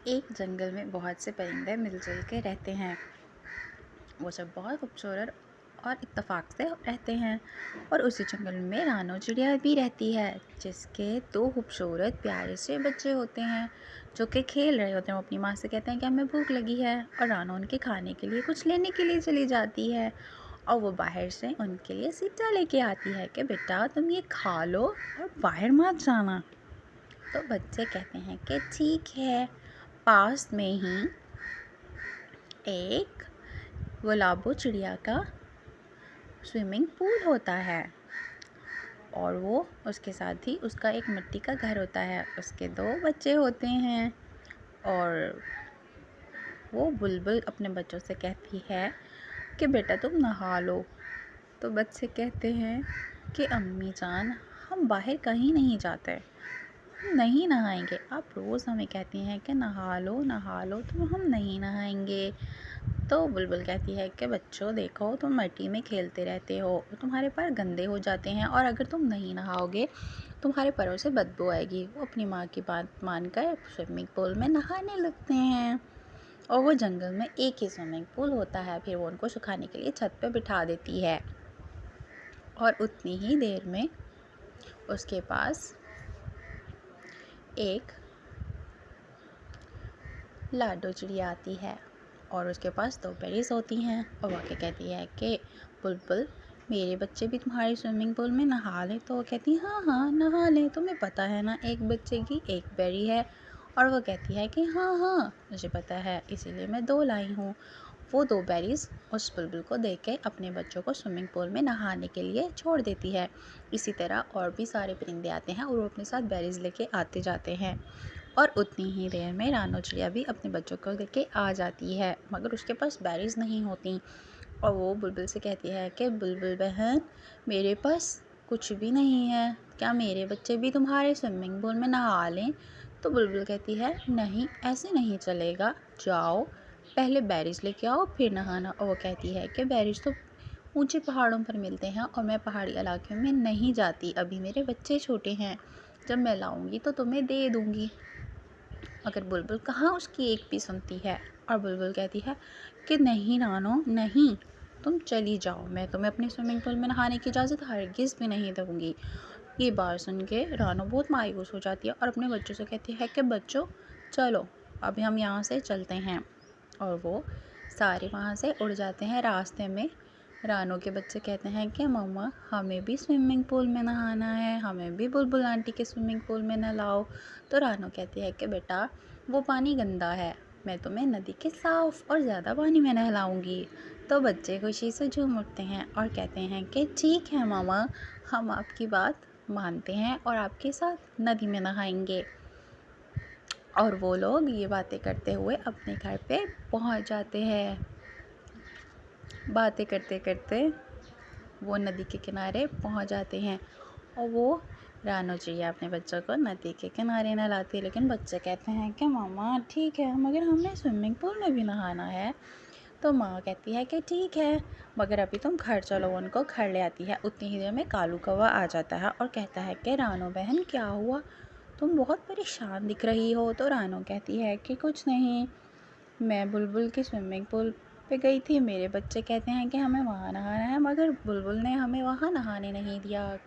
एक जंगल में बहुत से परिंदे मिलजुल के रहते हैं। वो सब बहुत खूबसूरत और इत्तेफाक से रहते हैं। और उसी जंगल में रानो चिड़िया भी रहती है, जिसके दो खूबसूरत प्यारे से बच्चे होते हैं जो कि खेल रहे होते हैं। वो अपनी माँ से कहते हैं कि हमें भूख लगी है, और रानो उनके खाने के लिए कुछ लेने के लिए चली जाती है। और वो बाहर से उनके लिए सिट्टा लेके आती है कि बेटा तुम ये खा लो और बाहर मत जाना। तो बच्चे कहते हैं कि ठीक है। पास में ही एक गुलाबो चिड़िया का स्विमिंग पूल होता है, और वो उसके साथ ही उसका एक मिट्टी का घर होता है। उसके दो बच्चे होते हैं, और वो बुलबुल अपने बच्चों से कहती है कि बेटा तुम नहा लो। तो बच्चे कहते हैं कि अम्मी जान, हम बाहर कहीं नहीं जाते, हम नहीं नहाएंगे। आप रोज़ हमें कहती हैं कि नहा लो, तो हम नहीं नहाएंगे। तो बुलबुल कहती है कि बच्चों देखो, तुम मिट्टी में खेलते रहते हो, तुम्हारे पैर गंदे हो जाते हैं, और अगर तुम नहीं नहाओगे तुम्हारे पैरों से बदबू आएगी। वो अपनी माँ की बात मानकर स्विमिंग पूल में नहाने लगते हैं। और वो जंगल में एक ही स्विमिंग पूल होता है, फिर वो उनको सुखाने के लिए छत पे बिठा देती है। और उतनी ही देर में उसके पास एक लाडो चिड़िया आती है, और उसके पास दो बेरीज होती हैं। और वो क्या कहती है कि बुलबुल, मेरे बच्चे भी तुम्हारे स्विमिंग पूल में नहा लें। तो वो कहती है हाँ हाँ नहा लें, तुम्हें पता है ना एक बच्चे की एक बेरी है। और वो कहती है कि हाँ हाँ मुझे पता है, इसीलिए मैं दो लाई हूँ। वो दो बेरीज उस बुलबुल को दे के अपने बच्चों को स्विमिंग पूल में नहाने के लिए छोड़ देती है। इसी तरह और भी सारे परिंदे आते हैं और वो अपने साथ बेरीज लेके आते जाते हैं। और उतनी ही देर में रानो चिड़िया भी अपने बच्चों को लेके आ जाती है, मगर उसके पास बेरीज नहीं होती। और वो बुलबुल से कहती है कि बुलबुल बहन, मेरे पास कुछ भी नहीं है, क्या मेरे बच्चे भी तुम्हारे स्विमिंग पूल में नहा लें? तो बुलबुल कहती है नहीं, ऐसे नहीं चलेगा, जाओ पहले बेरीज लेके आओ फिर नहाना। और वो कहती है कि बेरीज तो ऊंचे पहाड़ों पर मिलते हैं, और मैं पहाड़ी इलाके में नहीं जाती, अभी मेरे बच्चे छोटे हैं, जब मैं लाऊंगी तो तुम्हें दे दूंगी। मगर बुलबुल कहाँ उसकी एक भी सुनती है, और बुलबुल कहती है कि नहीं रानो नहीं, तुम चली जाओ, मैं तुम्हें अपने स्विमिंग पूल में नहाने की इजाज़त हरगिज़ भी नहीं दूँगी। ये बात सुन के रानो बहुत मायूस हो जाती है और अपने बच्चों से कहती है कि बच्चों चलो, अभी हम यहाँ से चलते हैं। और वो सारे वहाँ से उड़ जाते हैं। रास्ते में रानो के बच्चे कहते हैं कि मम्मा हमें भी स्विमिंग पूल में नहाना है, हमें भी बुलबुल आंटी के स्विमिंग पूल में नहलाओ। तो रानो कहती है कि बेटा वो पानी गंदा है, मैं तुम्हें नदी के साफ़ और ज़्यादा पानी में नहलाऊंगी। तो बच्चे खुशी से झूम उठते हैं और कहते हैं कि ठीक है मामा, हम आपकी बात मानते हैं और आपके साथ नदी में नहाएंगे। और वो लोग ये बातें करते हुए अपने घर पे पहुंच जाते हैं। बातें करते करते वो नदी के किनारे पहुंच जाते हैं, और वो रानो चिड़िया अपने बच्चों को नदी के किनारे नहलाती है। लेकिन बच्चे कहते हैं कि मामा ठीक है, मगर हमें स्विमिंग पूल में भी नहाना है। तो माँ कहती है कि ठीक है, मगर अभी तुम घर चलो। उनको घर ले आती है। उतनी ही देर में कालू कौवा आ जाता है और कहता है कि रानो बहन क्या हुआ, तुम बहुत परेशान दिख रही हो। तो रानो कहती है कि कुछ नहीं, मैं बुलबुल की स्विमिंग पूल पे गई थी, मेरे बच्चे कहते हैं कि हमें वहाँ नहाना है, मगर बुलबुल ने हमें वहाँ नहाने नहीं दिया।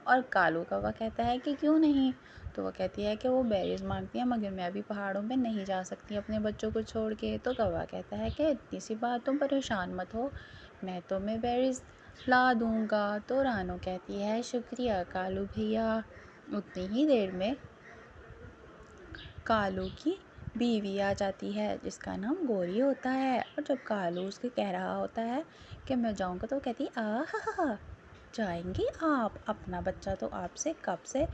और कालू कौवा कहता है कि क्यों नहीं? तो वो कहती है कि वो बेरीज मांगती है, मगर मैं अभी पहाड़ों पे नहीं जा सकती अपने बच्चों को छोड़ के। तो कौवा कहता है कि इतनी सी बात, तुम परेशान मत हो, मैं तुम्हें बेरीज ला दूँगा। तो रानो कहती है शुक्रिया कालू भैया। उतनी ही देर में कालू की बीवी आ जाती है, जिसका नाम गोरी होता है। और जब कालू उसके कह रहा होता है कि मैं जाऊँगा, तो वो कहती है हा जाएंगी आप? अपना बच्चा तो आपसे कब से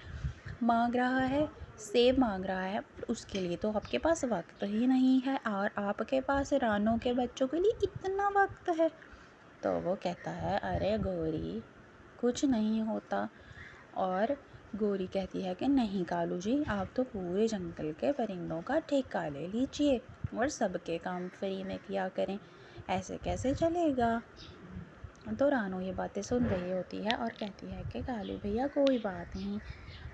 मांग रहा है, सेब मांग रहा है, पर उसके लिए तो आपके पास वक्त ही नहीं है, और आपके पास रानों के बच्चों के लिए इतना वक्त है। तो वो कहता है अरे गोरी, कुछ नहीं होता। और गोरी कहती है कि नहीं कालू जी, आप तो पूरे जंगल के परिंदों का ठेका ले लीजिए और सबके काम फ्री में किया करें, ऐसे कैसे चलेगा? तो रानो ये बातें सुन रही होती है और कहती है कि कालू भैया कोई बात नहीं,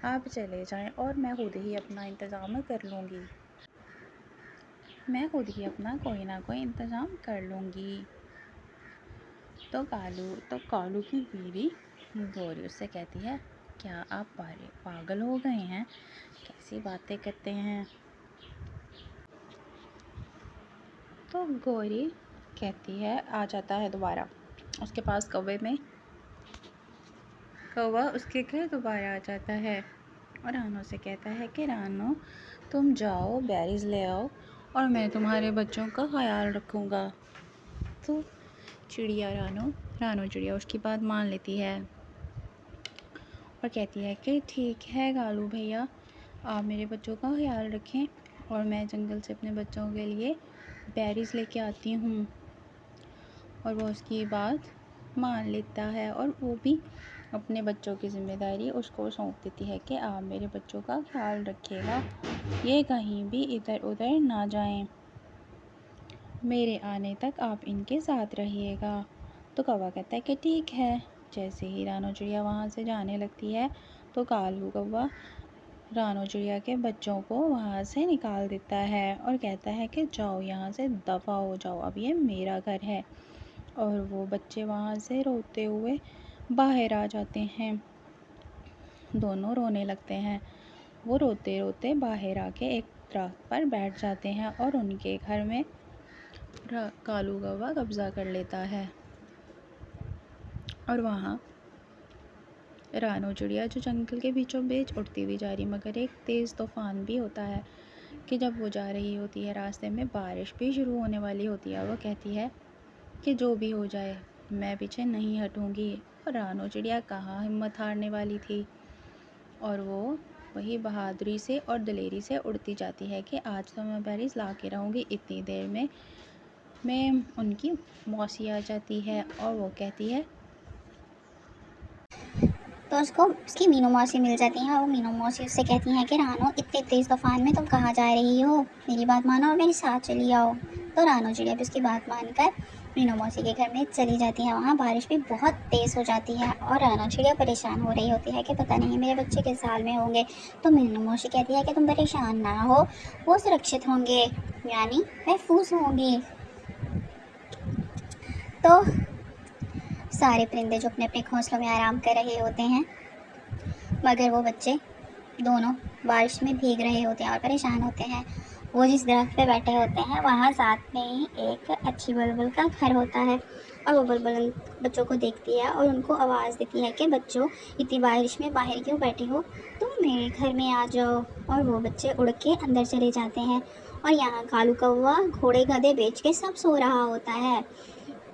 आप चले जाएं और मैं खुद ही अपना इंतज़ाम कर लूँगी। मैं खुद ही अपना कोई ना कोई इंतज़ाम कर लूँगी। तो कालू की बीवी गौरी उससे कहती है, क्या आप पागल हो गए हैं, कैसी बातें करते हैं। तो गौरी कहती है, आ जाता है दोबारा उसके पास कौवा उसके घर दोबारा आ जाता है और रानो से कहता है कि रानो, तुम जाओ बेरीज ले आओ और मैं तुम्हारे बच्चों का ख्याल रखूँगा। तो रानो चिड़िया उसकी बात मान लेती है और कहती है कि ठीक है कालू भैया, आप मेरे बच्चों का ख्याल रखें और मैं जंगल से अपने बच्चों के लिए बेरीज लेके आती हूँ। और वो उसकी बात मान लेता है और वो भी अपने बच्चों की ज़िम्मेदारी उसको सौंप देती है कि आप मेरे बच्चों का ख्याल रखिएगा, ये कहीं भी इधर उधर ना जाएं, मेरे आने तक आप इनके साथ रहिएगा। तो कौवा कहता है कि ठीक है। जैसे ही रानो चिड़िया वहाँ से जाने लगती है तो कालू कौवा रानो चिड़िया के बच्चों को वहाँ से निकाल देता है और कहता है कि जाओ यहाँ से, दफ़ा हो जाओ, अब ये मेरा घर है। और वो बच्चे वहाँ से रोते हुए बाहर आ जाते हैं। दोनों रोने लगते हैं। वो रोते रोते बाहर आके एक दरख्त पर बैठ जाते हैं और उनके घर में कालू कौवा कब्ज़ा कर लेता है। और वहाँ रानो चिड़िया जो जंगल के बीचों बीच उड़ती हुई जा रही, मगर एक तेज़ तूफ़ान भी होता है कि जब वो जा रही होती है रास्ते में बारिश भी शुरू होने वाली होती है। वो कहती है कि जो भी हो जाए मैं पीछे नहीं हटूँगी। और रानो चिड़िया कहाँ हिम्मत हारने वाली थी और वो वही बहादुरी से और दिलेरी से उड़ती जाती है कि आज तो मैं बेरीज ला के रहूँगी। इतनी देर में उनकी मौसी आ जाती है और वो कहती है, तो उसको उसकी मीनू मौसी मिल जाती हैं और वो मीनू मौसी उससे कहती हैं कि रानो, इतने तेज़ तूफान में तुम कहाँ जा रही हो, मेरी बात मानो और मेरे साथ चली आओ। तो रानो चिड़िया भी उसकी बात मानकर मीनू मौसी के घर में चली जाती है। वहाँ बारिश भी बहुत तेज़ हो जाती है और रानो चिड़िया परेशान हो रही होती है कि पता नहीं मेरे बच्चे किस हाल में होंगे। तो मीनू मौसी कहती है कि तुम परेशान ना हो, वो सुरक्षित होंगे, यानी महफूज होंगी। तो सारे परिंदे जो अपने अपने घोंसलों में आराम कर रहे होते हैं, मगर वो बच्चे दोनों बारिश में भीग रहे होते हैं और परेशान होते हैं। वो जिस दरख्त पे बैठे होते हैं वहाँ साथ में ही एक अच्छी बुलबुल का घर होता है और वो बुलबुल उन बच्चों को देखती है और उनको आवाज़ देती है कि बच्चों, इतनी बारिश में बाहर क्यों बैठे हो, तुम मेरे घर में आ जाओ। और वो बच्चे उड़ के अंदर चले जाते हैं और यहाँ कालू कौवा घोड़े गधे बेच के सब सो रहा होता है।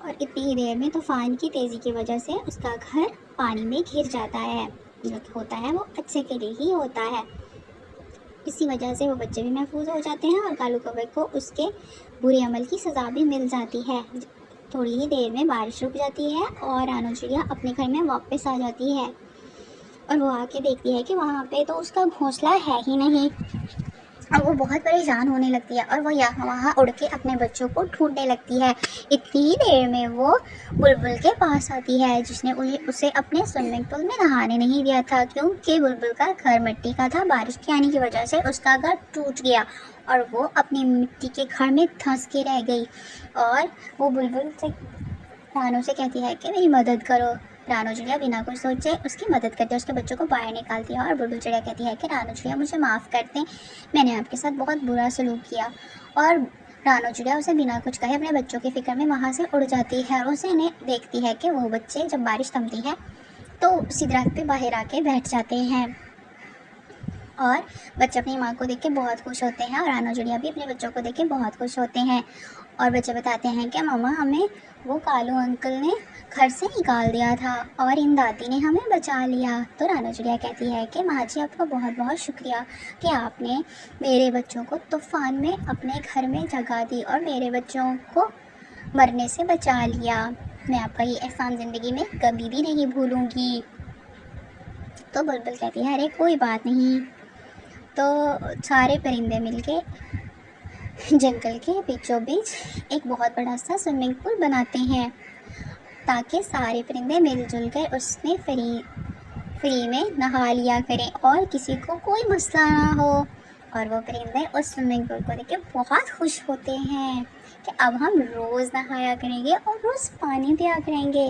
और इतनी ही देर में तूफान की तेज़ी की वजह से उसका घर पानी में घिर जाता है। जो होता है वो अच्छे के लिए ही होता है। इसी वजह से वो बच्चे भी महफूज हो जाते हैं और कालू कौवे को उसके बुरे अमल की सज़ा भी मिल जाती है। थोड़ी ही देर में बारिश रुक जाती है और रानो चिड़िया अपने घर में वापस आ जाती है और वो आके देखती है कि वहाँ पे तो उसका घोंसला है ही नहीं और वो बहुत परेशान होने लगती है और वो यहाँ वहाँ उड़ के अपने बच्चों को ढूंढने लगती है। इतनी ही देर में वो बुलबुल के पास आती है जिसने उसे अपने स्विमिंग पूल में नहाने नहीं दिया था, क्योंकि बुलबुल का घर मिट्टी का था। बारिश के आने की वजह से उसका घर टूट गया और वो अपनी मिट्टी के घर में धंस के रह गई। और वो बुलबुल से रानो से कहती है कि मेरी मदद करो। रानो चिड़िया बिना कुछ सोचे उसकी मदद करती है, उसके बच्चों को बाहर निकालती है और बुलबुल चिड़िया कहती है कि रानो चिड़िया मुझे माफ़ कर दें, मैंने आपके साथ बहुत बुरा सलूक किया। और रानो चिड़िया उसे बिना कुछ कहे अपने बच्चों की फ़िक्र में वहाँ से उड़ जाती है और उसे इन्हें देखती है कि वो बच्चे जब बारिश थमती है तो उसी दरख्त पे बाहर आके बैठ जाते हैं और बच्चे अपनी माँ को देख के बहुत खुश होते हैं और रानो चिड़िया भी अपने बच्चों को देख के बहुत खुश होते हैं। और बच्चे बताते हैं कि मम्मा, हमें वो कालू अंकल ने घर से निकाल दिया था और इन दादी ने हमें बचा लिया। तो रानो चिड़िया कहती है कि माँ जी, आपका बहुत बहुत शुक्रिया कि आपने मेरे बच्चों को तूफ़ान में अपने घर में जगा दी और मेरे बच्चों को मरने से बचा लिया। मैं आपका ये एहसान ज़िंदगी में कभी भी नहीं भूलूँगी। तो बुलबुल कहती है, अरे कोई बात नहीं। तो सारे परिंदे मिलके जंगल के बीचों बीच एक बहुत बड़ा सा स्विमिंग पूल बनाते हैं ताकि सारे परिंदे मिलजुल कर उसमें फ्री में नहा लिया करें और किसी को कोई मसला ना हो और वो परिंदे उस स्विमिंग पूल को देख के बहुत खुश होते हैं कि अब हम रोज़ नहाया करेंगे और रोज़ पानी पिया करेंगे।